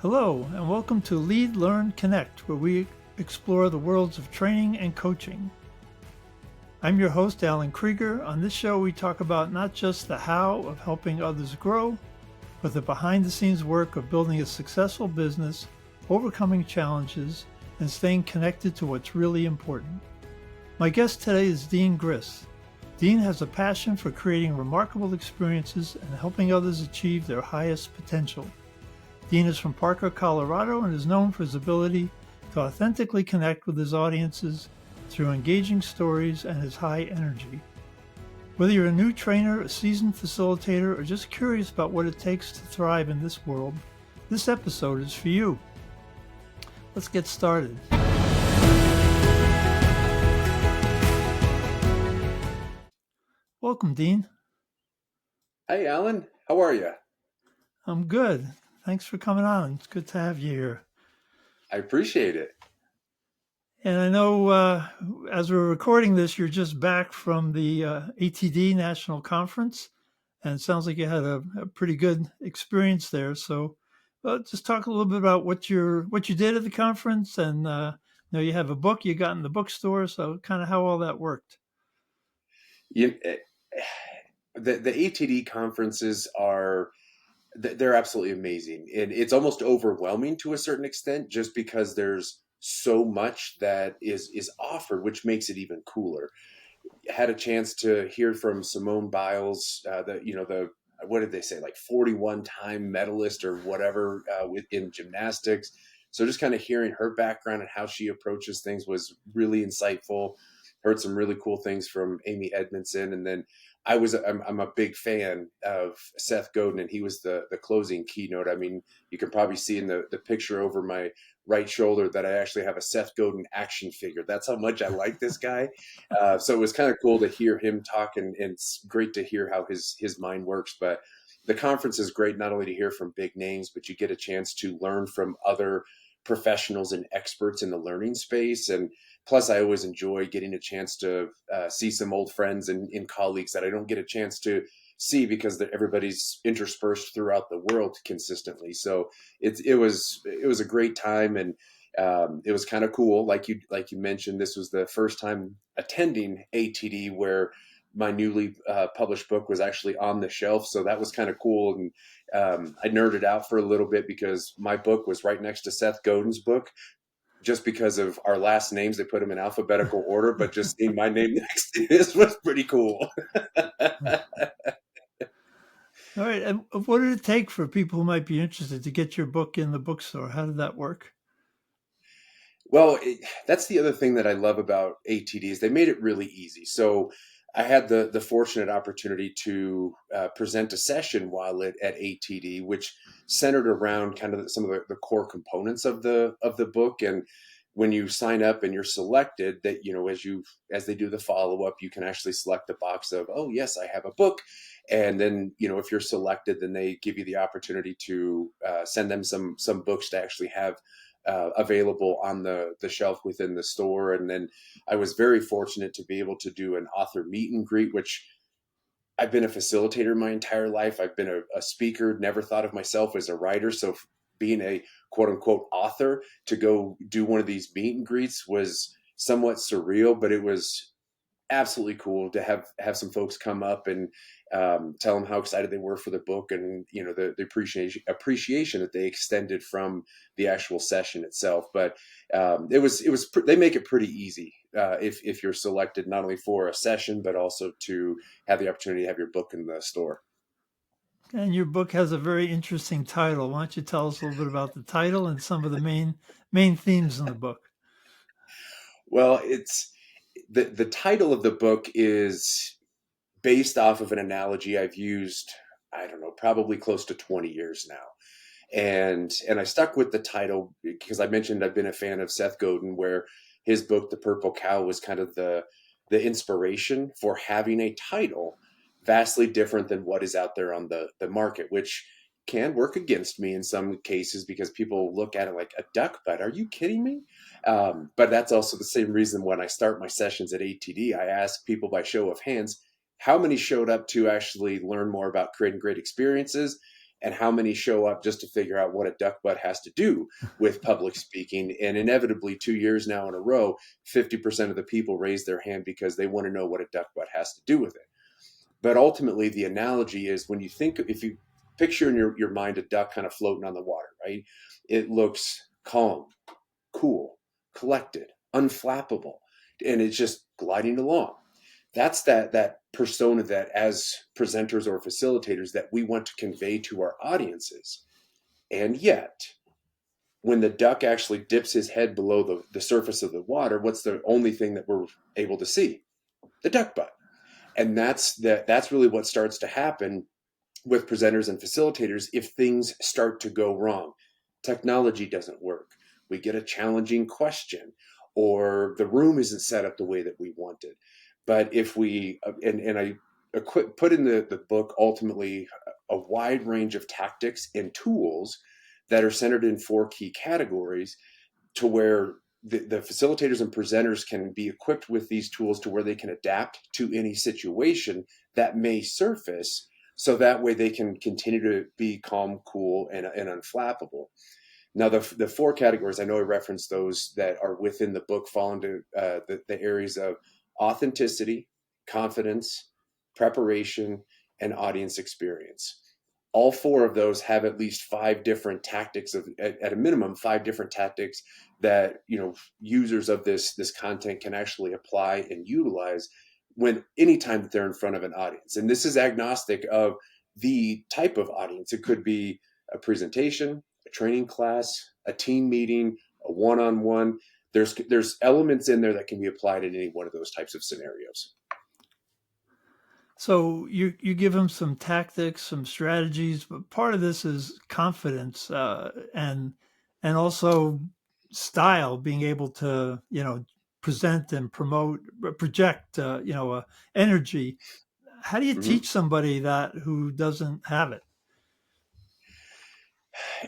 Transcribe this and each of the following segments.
Hello, and welcome to Lead, Learn, Connect, where we explore the worlds of training and coaching. I'm your host, Alan Krieger. On this show, we talk about not just the how of helping others grow, but the behind-the-scenes work of building a successful business, overcoming challenges, and staying connected to what's really important. My guest today is Dean Griess. Dean has a passion for creating remarkable experiences and helping others achieve their highest potential. Dean is from Parker, Colorado, and is known for his ability to authentically connect with his audiences through engaging stories and his high energy. Whether you're a new trainer, a seasoned facilitator, or just curious about what it takes to thrive in this world, this episode is for you. Let's get started. Welcome, Dean. Hey, Alan. How are you? I'm good. Thanks for coming on. It's good to have you here. I appreciate it. And I know as we're recording this, you're just back from the ATD National Conference, and it sounds like you had a pretty good experience there. So just talk a little bit about what you did at the conference, and you have a book you got in the bookstore, so kind of how all that worked. The ATD conferences they're absolutely amazing. And it's almost overwhelming to a certain extent just because there's so much that is offered, which makes it even cooler. Had a chance to hear from Simone Biles, what did they say, like 41-time medalist or whatever in gymnastics. So just kind of hearing her background and how she approaches things was really insightful. Heard some really cool things from Amy Edmondson. And then I'm a big fan of Seth Godin, and he was the closing keynote. I mean, you can probably see in the picture over my right shoulder that I actually have a Seth Godin action figure. That's how much I like this guy. So it was kind of cool to hear him talk, and it's great to hear how his mind works. But the conference is great, not only to hear from big names, but you get a chance to learn from other professionals and experts in the learning space. And plus, I always enjoy getting a chance to see some old friends and colleagues that I don't get a chance to see because everybody's interspersed throughout the world consistently. So it was a great time, and it was kind of cool. Like you mentioned, this was the first time attending ATD where my newly published book was actually on the shelf. So that was kind of cool. And I nerded out for a little bit because my book was right next to Seth Godin's book. Just because of our last names, they put them in alphabetical order, but just seeing my name next to his was pretty cool. All right. And what did it take for people who might be interested to get your book in the bookstore? How did that work? Well, that's the other thing that I love about ATD is they made it really easy. So I had the fortunate opportunity to present a session while at ATD, which centered around kind of some of the core components of the book. And when you sign up and you're selected, that as they do the follow up, you can actually select the box of, oh yes, I have a book. And then if you're selected, then they give you the opportunity to send them some books to actually have available on the shelf within the store. And then I was very fortunate to be able to do an author meet and greet, which I've been a facilitator my entire life. I've been a speaker, never thought of myself as a writer. So being a quote unquote author to go do one of these meet and greets was somewhat surreal, but it was absolutely cool to have some folks come up and tell them how excited they were for the book, and the appreciation that they extended from the actual session itself. But they make it pretty easy if you're selected, not only for a session but also to have the opportunity to have your book in the store. And your book has a very interesting title. Why don't you tell us a little bit about the title and some of the main themes in the book? Well, it's the title of the book is based off of an analogy I've used, I don't know, probably close to 20 years now. And I stuck with the title because I mentioned I've been a fan of Seth Godin, where his book, The Purple Cow, was kind of the inspiration for having a title vastly different than what is out there on the market, which can work against me in some cases because people look at it like, a duck butt, are you kidding me? But that's also the same reason when I start my sessions at ATD, I ask people by show of hands, how many showed up to actually learn more about creating great experiences? and how many show up just to figure out what a duck butt has to do with public speaking. And inevitably, 2 years now in a row, 50% of the people raise their hand because they want to know what a duck butt has to do with it. But ultimately, the analogy is when you think, if you picture in your mind a duck kind of floating on the water, right? It looks calm, cool, collected, unflappable, and it's just gliding along. That's that persona that as presenters or facilitators that we want to convey to our audiences. And yet, when the duck actually dips his head below the surface of the water, what's the only thing that we're able to see? The duck butt. And that's really what starts to happen with presenters and facilitators if things start to go wrong. Technology doesn't work. We get a challenging question, or the room isn't set up the way that we wanted. But if we, and I put in the book ultimately a wide range of tactics and tools that are centered in 4 key categories to where the facilitators and presenters can be equipped with these tools to where they can adapt to any situation that may surface, so that way they can continue to be calm, cool, and unflappable. Now, the 4 categories, I know I referenced those that are within the book, fall into the areas of authenticity, confidence, preparation, and audience experience. All 4 of those have at least 5 different tactics at a minimum, 5 different tactics that users of this content can actually apply and utilize when anytime that they're in front of an audience. And this is agnostic of the type of audience. It could be a presentation, a training class, a team meeting, a one-on-one. There's elements in there that can be applied in any one of those types of scenarios. So you give them some tactics, some strategies, but part of this is confidence and also style, being able to present and project energy. How do you Mm-hmm. teach somebody that who doesn't have it?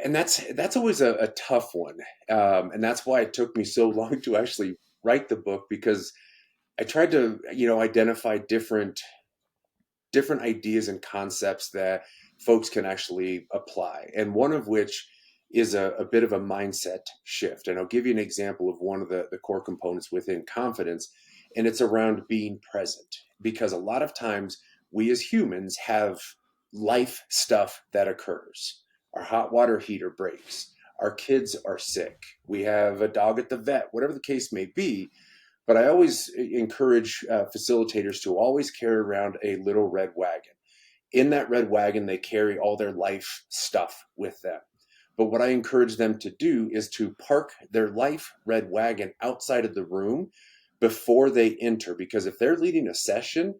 And that's always a tough one, and that's why it took me so long to actually write the book, because I tried to identify different ideas and concepts that folks can actually apply, and one of which is a bit of a mindset shift. And I'll give you an example of one of the core components within confidence, and it's around being present, because a lot of times we as humans have life stuff that occurs. Our hot water heater breaks, our kids are sick, we have a dog at the vet, whatever the case may be. But I always encourage facilitators to always carry around a little red wagon. In that red wagon, they carry all their life stuff with them. But what I encourage them to do is to park their life red wagon outside of the room before they enter. Because if they're leading a session,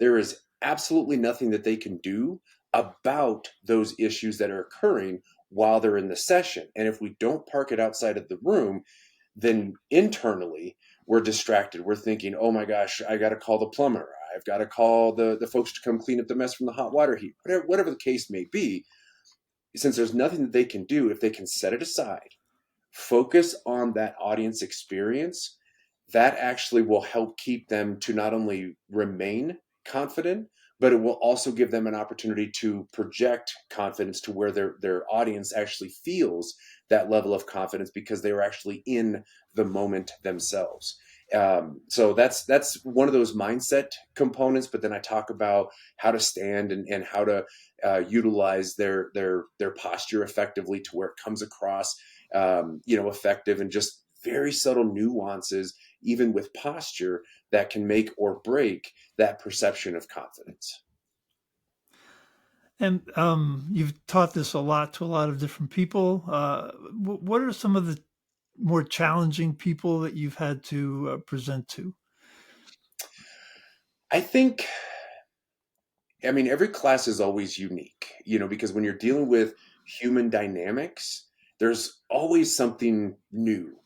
there is absolutely nothing that they can do about those issues that are occurring while they're in the session. And if we don't park it outside of the room, then internally we're distracted. We're thinking, oh my gosh, I got to call the plumber. I've got to call the folks to come clean up the mess from the hot water heat, whatever the case may be. Since there's nothing that they can do, if they can set it aside, focus on that audience experience, that actually will help keep them to not only remain confident, but it will also give them an opportunity to project confidence to where their audience actually feels that level of confidence because they were actually in the moment themselves. So that's one of those mindset components. But then I talk about how to stand and how to utilize their posture effectively to where it comes across effective, and just very subtle nuances, even with posture, that can make or break that perception of confidence. And you've taught this a lot to a lot of different people. What are some of the more challenging people that you've had to present to? I think, I mean, every class is always unique, because when you're dealing with human dynamics, there's always something new.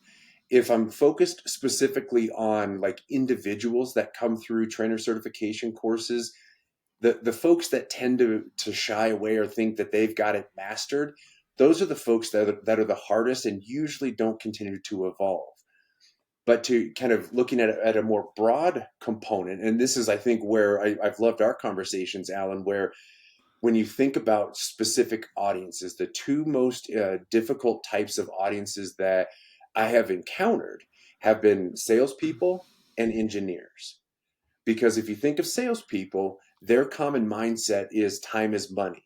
If I'm focused specifically on like individuals that come through trainer certification courses, the folks that tend to shy away or think that they've got it mastered, those are the folks that are the hardest and usually don't continue to evolve. But to kind of looking at a more broad component, and this is, I think, where I've loved our conversations, Alan, where when you think about specific audiences, the two most difficult types of audiences that I have encountered have been salespeople and engineers. Because if you think of salespeople, their common mindset is time is money.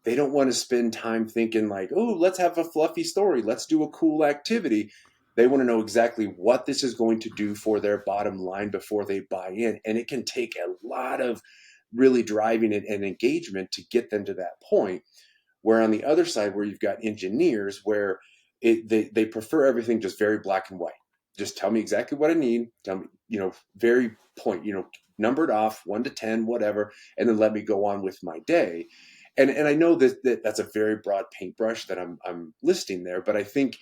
They don't want to spend time thinking like, oh, let's have a fluffy story. Let's do a cool activity. They want to know exactly what this is going to do for their bottom line before they buy in. And it can take a lot of really driving it and engagement to get them to that point. Where on the other side, where you've got engineers, where they prefer everything just very black and white. Just tell me exactly what I need. Tell me, very point, numbered off 1 to 10, whatever, and then let me go on with my day. And I know that that's a very broad paintbrush that I'm listing there, but I think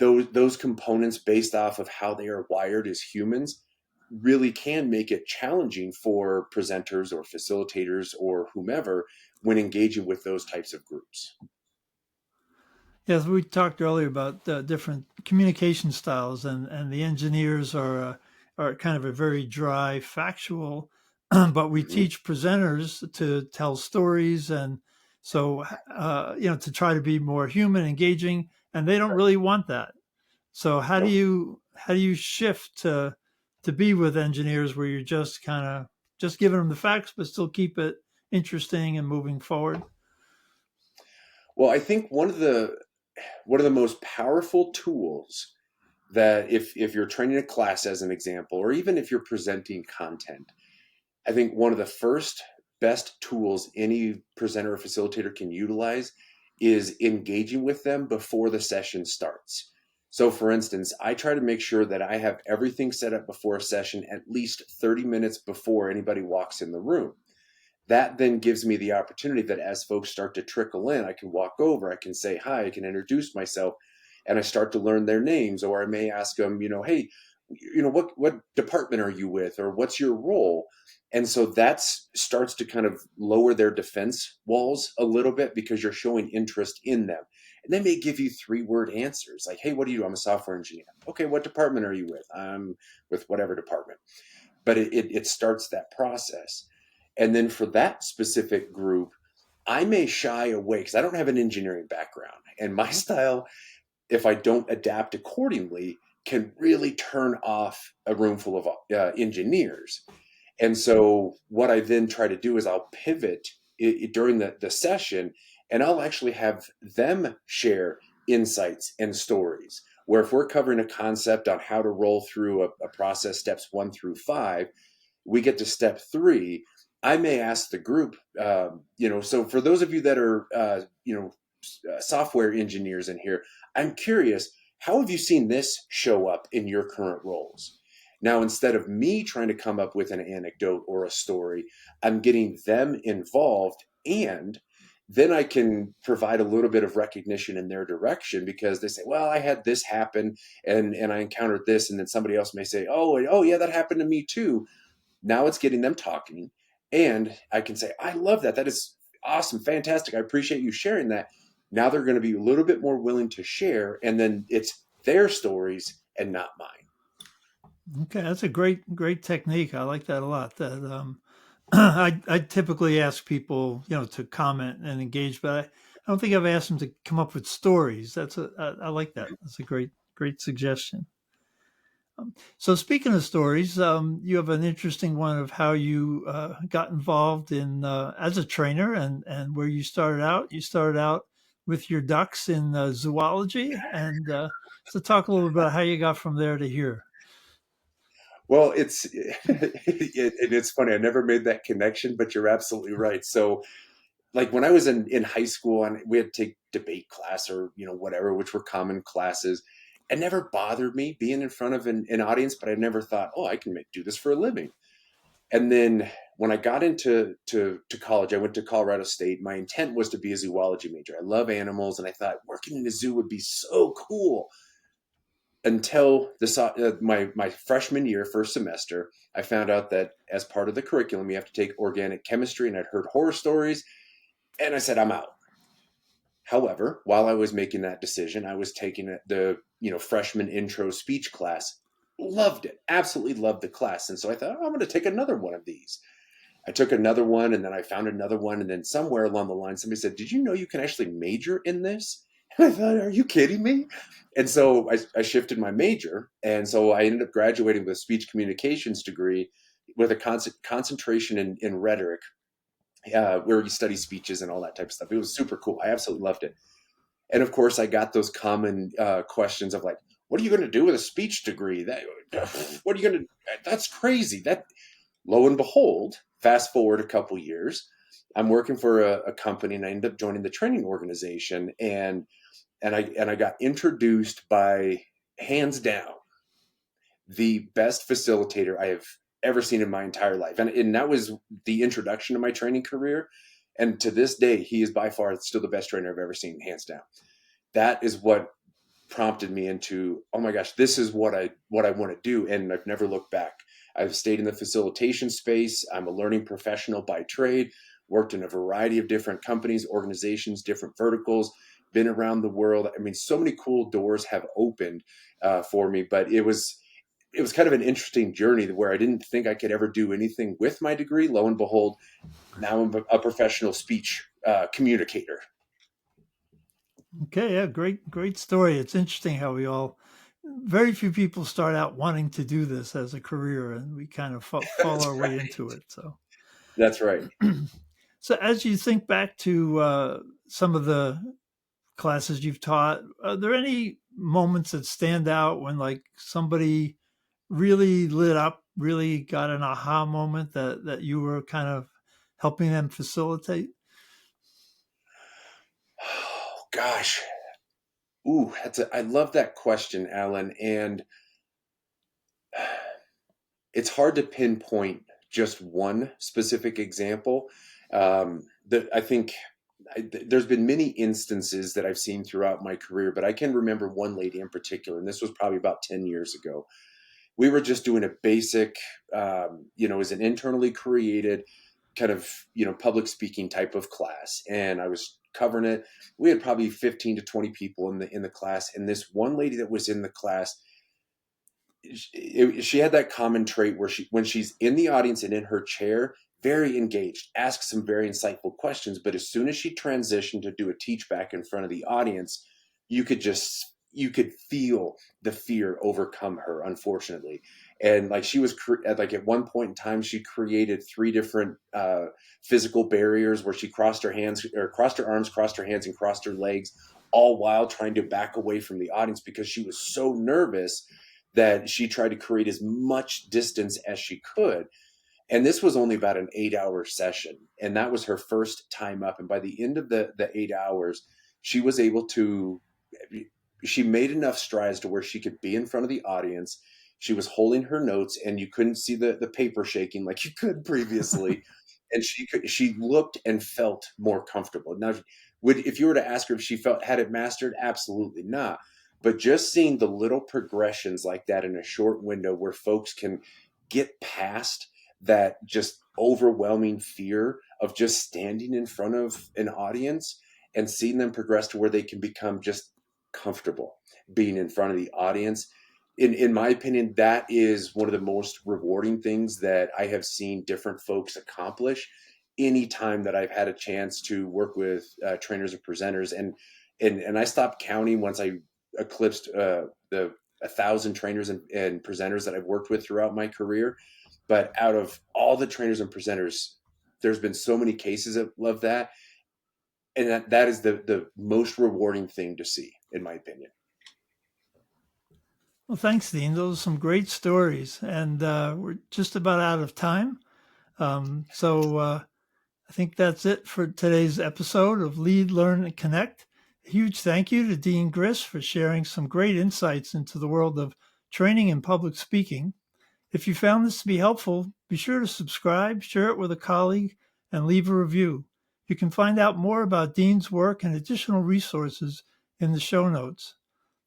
those components based off of how they are wired as humans really can make it challenging for presenters or facilitators or whomever when engaging with those types of groups. Yes, we talked earlier about different communication styles, and the engineers are kind of a very dry, factual, but we Mm-hmm. teach presenters to tell stories, and so to try to be more human, engaging, and they don't really want that. So No. how do you shift to be with engineers where you're just kind of just giving them the facts, but still keep it interesting and moving forward? Well, I think one of the most powerful tools that if you're training a class as an example, or even if you're presenting content, I think one of the first best tools any presenter or facilitator can utilize is engaging with them before the session starts. So for instance, I try to make sure that I have everything set up before a session at least 30 minutes before anybody walks in the room. That then gives me the opportunity that as folks start to trickle in, I can walk over, I can say hi, I can introduce myself, and I start to learn their names. Or I may ask them, hey, what department are you with, or what's your role? And so that starts to kind of lower their defense walls a little bit because you're showing interest in them. And they may give you 3-word answers like, hey, what do you do? I'm a software engineer. Okay, what department are you with? I'm with whatever department. But it starts that process. And then for that specific group, I may shy away because I don't have an engineering background. And my style, if I don't adapt accordingly, can really turn off a room full of engineers. And so what I then try to do is I'll pivot during the session, and I'll actually have them share insights and stories. Where if we're covering a concept on how to roll through a process steps 1 through 5, we get to step 3. I may ask the group, so for those of you that are, software engineers in here, I'm curious, how have you seen this show up in your current roles? Now, instead of me trying to come up with an anecdote or a story, I'm getting them involved, and then I can provide a little bit of recognition in their direction because they say, well, I had this happen and I encountered this. And then somebody else may say, oh yeah, that happened to me too. Now it's getting them talking, and I can say, I love that. That is awesome, fantastic. I appreciate you sharing that. Now they're going to be a little bit more willing to share, and then it's their stories and not mine. Okay, that's a great technique. I like that a lot. That I typically ask people, to comment and engage, but I don't think I've asked them to come up with stories. I like that. That's a great suggestion. So speaking of stories, you have an interesting one of how you got involved in as a trainer and where you started out. You started out with your ducks in zoology, and so talk a little bit about how you got from there to here. Well, it's funny. I never made that connection, but you're absolutely right. So, like when I was in high school and we had to take debate class or whatever, which were common classes, it never bothered me being in front of an audience, but I never thought, oh, I can do this for a living. And then when I got into to college, I went to Colorado State. My intent was to be a zoology major. I love animals, and I thought working in a zoo would be so cool. Until my freshman year, first semester, I found out that as part of the curriculum, you have to take organic chemistry, and I'd heard horror stories, and I said, I'm out. However, while I was making that decision, I was taking the freshman intro speech class. Loved it, absolutely loved the class, and so I thought, oh, I'm going to take another one of these. I took another one, and then I found another one, and then somewhere along the line, somebody said, "Did you know you can actually major in this?" And I thought, "Are you kidding me?" And so I shifted my major, and so I ended up graduating with a speech communications degree with a concentration in rhetoric, where you study speeches and all that type of stuff. It was super cool. I absolutely loved it. And of course, I got those common questions of like, "What are you going to do with a speech degree? That what are you going to? That's crazy." That lo and behold, fast forward a couple years, I'm working for a company, and I ended up joining the training organization, and I got introduced by, hands down, the best facilitator I have ever seen in my entire life. And that was the introduction to my training career. And to this day, he is by far still the best trainer I've ever seen, hands down. That is what prompted me into, oh my gosh, this is what I want to do. And I've never looked back. I've stayed in the facilitation space. I'm a learning professional by trade, worked in a variety of different companies, organizations, different verticals, been around the world. I mean, so many cool doors have opened for me, but it was kind of an interesting journey where I didn't think I could ever do anything with my degree. Lo and behold, now I'm a professional speech communicator. Okay, yeah, great story. It's interesting how very few people start out wanting to do this as a career, and we kind of fall That's our way right. into it. So, That's right. so as you think back to some of the classes you've taught, are there any moments that stand out when like somebody really lit up, really got an aha moment that you were kind of helping them facilitate? Oh gosh. Ooh, I love that question, Alan. And it's hard to pinpoint just one specific example. I think there's been many instances that I've seen throughout my career, but I can remember one lady in particular, and this was probably about 10 years ago. We were just doing a basic, as an internally created kind of, public speaking type of class. And I was covering it. We had probably 15 to 20 people in the class. And this one lady that was in the class, she had that common trait where when she's in the audience and in her chair, very engaged, asks some very insightful questions. But as soon as she transitioned to do a teach back in front of the audience, you could feel the fear overcome her, unfortunately. And like she was like at one point in time, she created three different physical barriers where she crossed her arms, crossed her hands, and crossed her legs, all while trying to back away from the audience because she was so nervous that she tried to create as much distance as she could. And this was only about an 8-hour session. And that was her first time up. And by the end of the 8 hours, she was able to, she made enough strides to where she could be in front of the audience. She was holding her notes, and you couldn't see the paper shaking like you could previously. And she looked and felt more comfortable. Now, if you were to ask her if she had it mastered, absolutely not. But just seeing the little progressions like that in a short window where folks can get past that just overwhelming fear of just standing in front of an audience and seeing them progress to where they can become just comfortable being in front of the audience. In my opinion, that is one of the most rewarding things that I have seen different folks accomplish anytime that I've had a chance to work with trainers and presenters. And I stopped counting once I eclipsed the 1,000 trainers and presenters that I've worked with throughout my career. But out of all the trainers and presenters, there's been so many cases of that. And that is the most rewarding thing to see, in my opinion. Well, thanks, Dean. Those are some great stories, and we're just about out of time. So I think that's it for today's episode of Lead, Learn, and Connect. A huge thank you to Dean Griess for sharing some great insights into the world of training and public speaking. If you found this to be helpful, be sure to subscribe, share it with a colleague, and leave a review. You can find out more about Dean's work and additional resources in the show notes.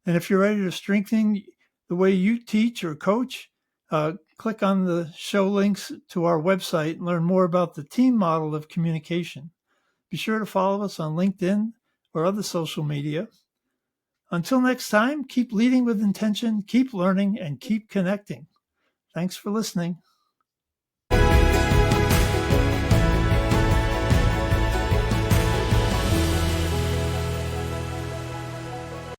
And if you're ready to strengthen the way you teach or coach, click on the show links to our website and learn more about the team model of communication. Be sure to follow us on LinkedIn or other social media. Until next time, keep leading with intention, keep learning, and keep connecting. Thanks for listening.